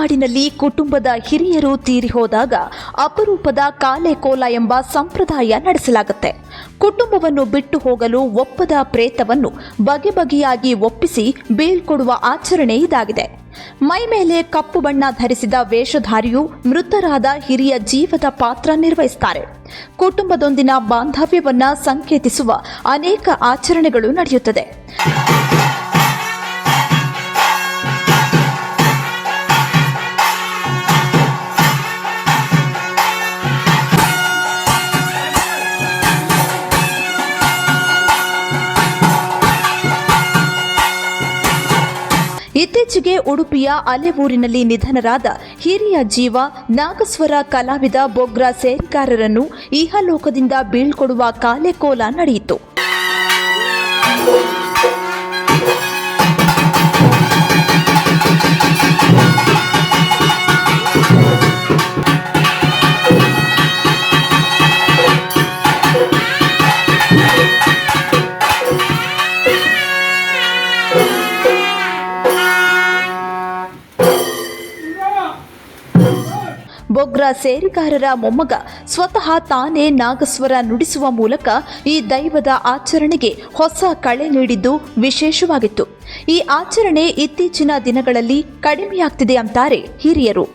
ಮಲೆನಾಡಿನಲ್ಲಿ ಕುಟುಂಬದ ಹಿರಿಯರು ತೀರಿ ಹೋದಾಗ ಅಪರೂಪದ ಕಾಲೆಕೋಲ ಎಂಬ ಸಂಪ್ರದಾಯ ನಡೆಸಲಾಗುತ್ತೆ. ಕುಟುಂಬವನ್ನು ಬಿಟ್ಟು ಹೋಗಲು ಒಪ್ಪದ ಪ್ರೇತವನ್ನು ಬಗೆ ಬಗೆಯಾಗಿ ಒಪ್ಪಿಸಿ ಬೀಳ್ಕೊಡುವ ಆಚರಣೆ ಇದಾಗಿದೆ. ಮೈ ಮೇಲೆ ಕಪ್ಪು ಬಣ್ಣ ಧರಿಸಿದ ವೇಷಧಾರಿಯು ಮೃತರಾದ ಹಿರಿಯ ಜೀವದ ಪಾತ್ರ ನಿರ್ವಹಿಸುತ್ತಾರೆ. ಕುಟುಂಬದೊಂದಿನ ಬಾಂಧವ್ಯವನ್ನ ಸಂಕೇತಿಸುವ ಅನೇಕ ಆಚರಣೆಗಳು ನಡೆಯುತ್ತದೆ. ಇತ್ತೀಚೆಗೆ ಉಡುಪಿಯ ಅಲೆವೂರಿನಲ್ಲಿ ನಿಧನರಾದ ಹಿರಿಯ ಜೀವ ನಾಗಸ್ವರ ಕಲಾವಿದ ಬೊಗ್ರಾ ಸೇರ್ಗಾರರನ್ನು ಇಹಲೋಕದಿಂದ ಬೀಳ್ಕೊಡುವ ಕಾಲೆಕೋಲ ನಡೆಯಿತು. ಬೊಗ್ರಾ ಸೇರಿಗಾರರ ಮೊಮ್ಮಗ ಸ್ವತಃ ತಾನೇ ನಾಗಸ್ವರ ನುಡಿಸುವ ಮೂಲಕ ಈ ದೈವದ ಆಚರಣೆಗೆ ಹೊಸ ಕಳೆ ನೀಡಿದ್ದು ವಿಶೇಷವಾಗಿತ್ತು. ಈ ಆಚರಣೆ ಇತ್ತೀಚಿನ ದಿನಗಳಲ್ಲಿ ಕಡಿಮೆಯಾಗ್ತಿದೆ ಅಂತಾರೆ ಹಿರಿಯರು.